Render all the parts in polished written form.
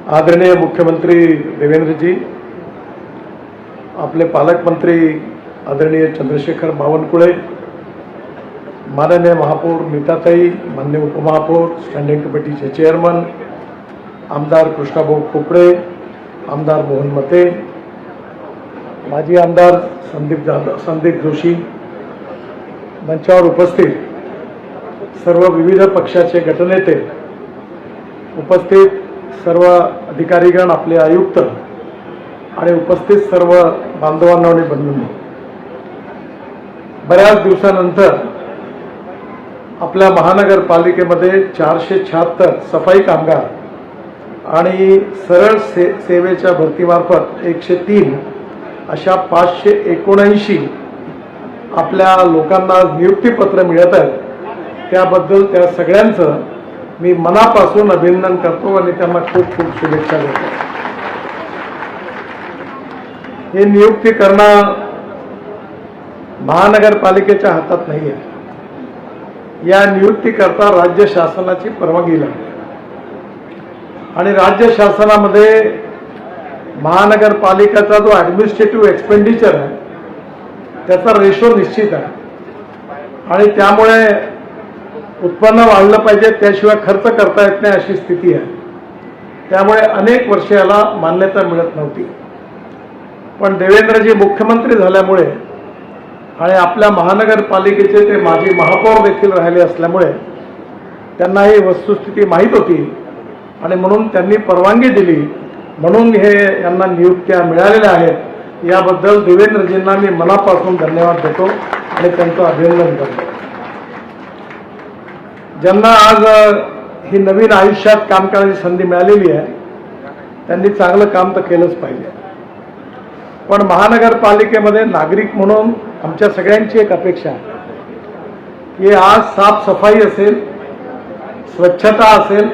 आदरणीय मुख्यमंत्री देवेंद्रजी, आपले पालकमंत्री आदरणीय चंद्रशेखर बावनकुळे, माननीय महापौर नीताताई, माननीय उपमहापौर, स्टँडिंग कमिटीचे चेअरमन आमदार कृष्णाभाऊ खोपडे, आमदार मोहन मते, माजी आमदार संदीप जोशी, मंचावर उपस्थित सर्व विविध पक्षाचे गटनेते, उपस्थित सर्व अधिकारीगण, आपले आयुक्त आणि उपस्थित सर्व बांधवांनो आणि बंधूंनो, बऱ्याच दिवसानंतर आपल्या महानगरपालिकेमध्ये 476 सफाई कामगार आणि सरळ सेवेच्या भरतीमार्फत 103 अशा 579 आपल्या लोकांना नियुक्तीपत्र मिळत आहेत। त्याबद्दल त्या सगळ्यांचं मी मनापासून अभिनंदन करतो आणि त्यांना खूप खूप शुभेच्छा देतो। हे नियुक्ती करणं महानगरपालिकेच्या हातात नाही आहे। या नियुक्तीकरता राज्य शासनाची परवानगी लागते आणि राज्य शासनामध्ये महानगरपालिकेचा जो ॲडमिनिस्ट्रेटिव्ह एक्सपेंडिचर आहे त्याचा रेशो निश्चित आहे आणि त्यामुळे उत्पन्न वाढलं पाहिजे, त्याशिवाय खर्च करता येत नाही अशी स्थिती आहे। त्यामुळे अनेक वर्षे याला मान्यता मिळत नव्हती, पण देवेंद्रजी मुख्यमंत्री झाल्यामुळे आणि आपल्या महानगरपालिकेचे ते माजी महापौर देखील राहिले असल्यामुळे त्यांना ही वस्तुस्थिती माहीत होती आणि म्हणून त्यांनी परवानगी दिली, म्हणून हे यांना नियुक्त्या मिळालेल्या आहेत। याबद्दल देवेंद्रजींना मी मनापासून धन्यवाद देतो आणि त्यांचं अभिनंदन करतो। ज्यांना आज ही नवीन आयुष्यात काम करण्याची संधी मिळालेली आहे त्यांनी चांगलं काम तर केलंच पाहिजे, पण महानगरपालिकेमध्ये नागरिक म्हणून आमच्या सगळ्यांची एक अपेक्षा आहे की आज साफसफाई असेल, स्वच्छता असेल,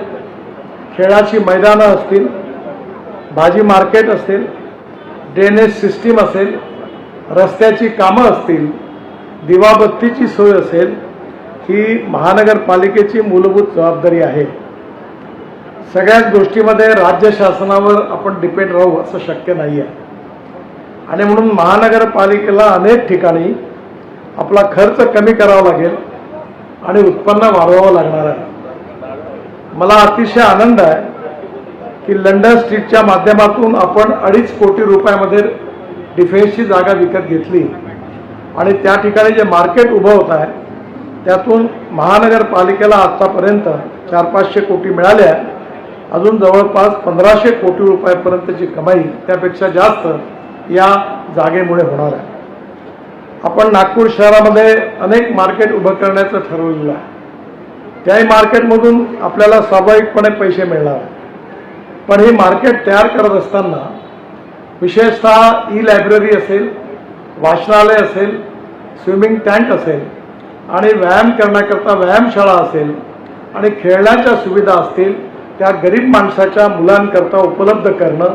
खेळाची मैदानं असतील, भाजी मार्केट असेल, ड्रेनेज सिस्टीम असेल, रस्त्याची कामं असतील, दिवाबत्तीची सोय असेल, ही महानगरपालिकेची मूलभूत जबाबदारी आहे। सगळ्याच गोष्टीमध्ये राज्य शासनावर आपण डिपेंड राहू असं शक्य नाही आहे आणि म्हणून महानगरपालिकेला अनेक ठिकाणी आपला खर्च कमी करावा लागेल आणि उत्पन्न वाढवावं लागणार आहे। मला अतिशय आनंद आहे की लंडन स्ट्रीटच्या माध्यमातून आपण 2.5 कोटी रुपयामध्ये डिफेन्सची जागा विकत घेतली आणि त्या ठिकाणी जे मार्केट उभं होत आहे त्यातून महानगरपालिकेला आतापर्यंत 400-500 कोटी मिळाले आहे। अजून जवळपास 1500 कोटी रुपयापर्यंतची कमाई त्यापेक्षा जास्त या जागेमुळे होणार आहे। आपण नागपूर शहरामध्ये अनेक मार्केट उभं करण्याचं ठरवलेलं आहे। त्याही मार्केटमधून आपल्याला स्वाभाविकपणे पैसे मिळणार आहे, पण ही मार्केट तयार करत असताना विशेषतः ई-लायब्ररी असेल, वाचनालय असेल, स्विमिंग टँक असेल आणि व्यायाम करण्याकरता व्यायामशाळा असेल आणि खेळण्याच्या सुविधा असतील, त्या गरीब माणसाच्या मुलांकरता उपलब्ध करणं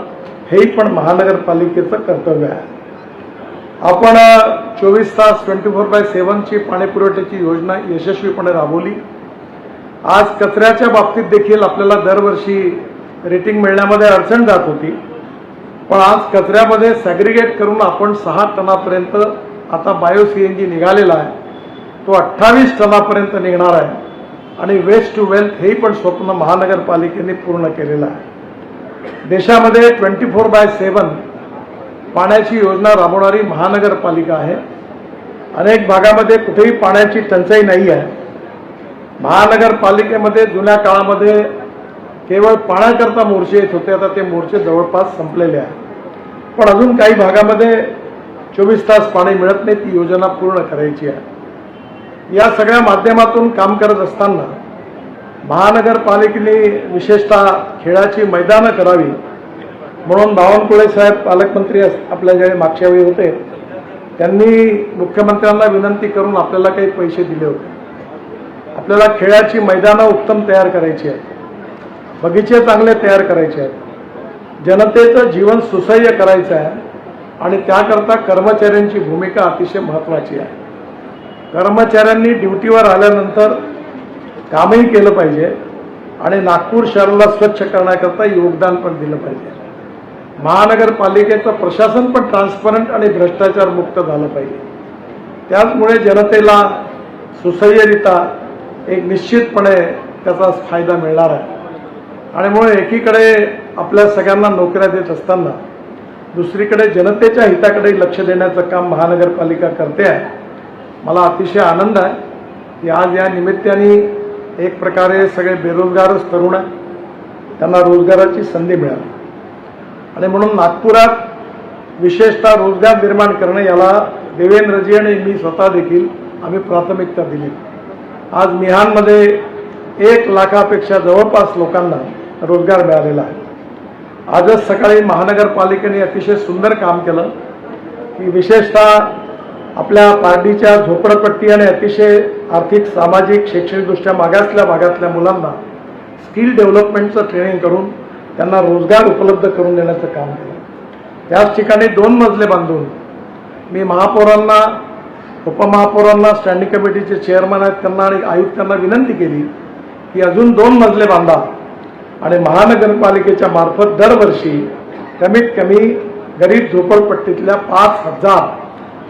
हेही पण महानगरपालिकेचं कर्तव्य आहे। आपण 24 तास 24/7 ची पाणीपुरवठ्याची योजना यशस्वीपणे राबवली। आज कचऱ्याच्या बाबतीत देखील आपल्याला दरवर्षी रेटिंग मिळण्यामध्ये अडचण जात होती, पण आज कचऱ्यामध्ये सॅग्रिगेट करून आपण 6 टनापर्यंत आता बायो CNG निघालेला आहे, तो 28 टनापर्यंत निघणार आहे आणि वेस्ट टू वेल्थ हेही पण स्वप्न महानगरपालिकेने पूर्ण केलेलं आहे। देशामध्ये 24/7 पाण्याची योजना राबवणारी महानगरपालिका आहे। अनेक भागामध्ये कुठेही पाण्याची टंचाई नाही आहे। महानगरपालिकेमध्ये जुन्या काळामध्ये केवळ पाण्याकरता मोर्चे येत होते, आता ते मोर्चे जवळपास संपलेले आहेत, पण अजून काही भागामध्ये 24 तास पाणी मिळत नाही, ती योजना पूर्ण करायची आहे। या सगळ्या माध्यमातून काम करत असताना महानगरपालिकेने विशेषतः खेळाची मैदानं करावी म्हणून बावनकुळे साहेब पालकमंत्री आपल्या ज्यावेळी मागच्या वेळी होते त्यांनी मुख्यमंत्र्यांना विनंती करून आपल्याला काही पैसे दिले होते। आपल्याला खेळाची मैदानं उत्तम तयार करायची आहेत, बगीचे चांगले तयार करायचे आहेत, जनतेचं जीवन सुसह्य करायचं आहे आणि त्याकरता कर्मचाऱ्यांची भूमिका अतिशय महत्त्वाची आहे। कर्मचाऱ्यांनी ड्युटीवर आल्यानंतर कामही केलं पाहिजे आणि नागपूर शहराला स्वच्छ करण्याकरता योगदान पण दिलं पाहिजे. महानगरपालिकेचं प्रशासन पण ट्रान्सपरंट आणि भ्रष्टाचार मुक्त झालं पाहिजे. त्याचमुळे जनतेला सुसह्यरित्या एक निश्चितपणे त्याचा फायदा मिळणार आहे. आणि मुळे एकीकडे आपल्या सगळ्यांना नोकऱ्या देत असताना दुसरीकडे जनतेच्या हिताकडे लक्ष देण्याचं काम महानगरपालिका करते आहे. मला अतिशय आनंद आहे की आज या निमित्ताने एक प्रकारे सगळे बेरोजगारच तरुण आहेत, त्यांना रोजगाराची संधी मिळाली. आणि म्हणून नागपुरात विशेषतः रोजगार निर्माण करणं याला देवेंद्रजी आणि मी स्वतः देखील आम्ही प्राथमिकता दिली. आज मिहानमध्ये 1 लाखापेक्षा जवळपास लोकांना रोजगार मिळालेला आहे. आजच सकाळी महानगरपालिकेने अतिशय सुंदर काम केलं की विशेषतः आपल्या पारडीच्या झोपडपट्टी आणि अतिशय आर्थिक सामाजिक शैक्षणिकदृष्ट्या मागासलेल्या भागातल्या मुलांना स्किल डेव्हलपमेंटचं ट्रेनिंग करून त्यांना रोजगार उपलब्ध करून देण्याचं काम केलं. त्याच ठिकाणी 2 मजले बांधून मी महापौरांना, उपमहापौरांना, स्टँडिंग कमिटीचे चेअरमन आहेत त्यांना आणि आयुक्तांना विनंती केली की अजून 2 मजले बांधा आणि महानगरपालिकेच्या मार्फत दरवर्षी कमीत कमी गरीब झोपडपट्टीतल्या 5,000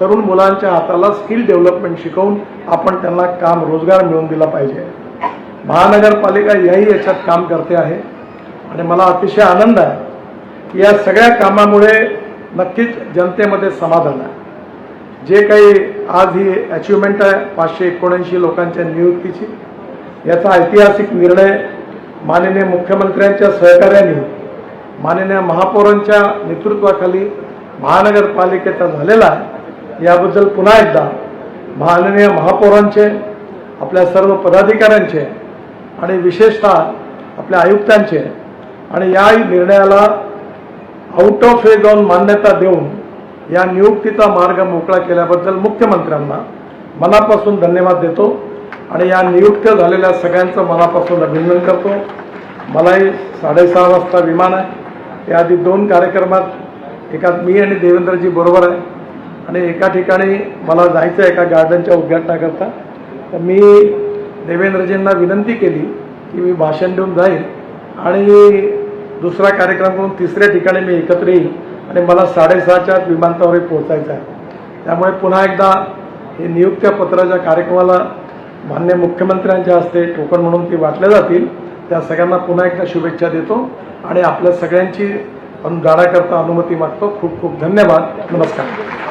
तरुण मुलांच्या हाताला स्किल डेव्हलपमेंट शिकवून आपण त्यांना काम रोजगार मिळवून दिला पाहिजे. महानगरपालिका याच्यात काम करते आहे आणि मला अतिशय आनंद आहे की या सगळ्या कामामुळे नक्कीच जनतेमध्ये समाधान आहे. जे काही आज ही अचिव्हमेंट आहे 579 लोकांच्या नियुक्तीची, याचा ऐतिहासिक निर्णय माननीय मुख्यमंत्र्यांच्या सहकार्याने माननीय महापौरांच्या नेतृत्वाखाली महानगरपालिकेचा झालेला आहे. याबद्दल पुन्हा एकदा माननीय महापौरांचे, आपल्या सर्व पदाधिकाऱ्यांचे आणि विशेषतः आपल्या आयुक्तांचे आणि या निर्णयाला आउट ऑफ वे जाऊन मान्यता देऊन या नियुक्तीचा मार्ग मोकळा केल्याबद्दल मुख्यमंत्र्यांना मनापासून धन्यवाद देतो आणि या नियुक्त झालेल्या सगळ्यांचं मनापासून अभिनंदन करतो. मलाही 6:30 वाजता विमान आहे. त्याआधी 2 कार्यक्रमात, एकात मी आणि देवेंद्रजी बरोबर आहे आणि एका ठिकाणी मला जायचं आहे एका गार्डनच्या उद्घाटनाकरता. तर मी देवेंद्रजींना विनंती केली की मी भाषण देऊन जाईल आणि दुसरा कार्यक्रम करून 3ऱ्या ठिकाणी मी एकत्र येईल आणि मला 6:30च्या विमानतळावर पोहोचायचं आहे. त्यामुळे पुन्हा एकदा हे नियुक्त्यापत्राच्या कार्यक्रमाला माननीय मुख्यमंत्र्यांच्या हस्ते टोकन म्हणून ती वाटल्या जातील. त्या सगळ्यांना पुन्हा एकदा शुभेच्छा देतो आणि आपल्या सगळ्यांची जाण्याकरता अनुमती मागतो. खूप खूप धन्यवाद. नमस्कार.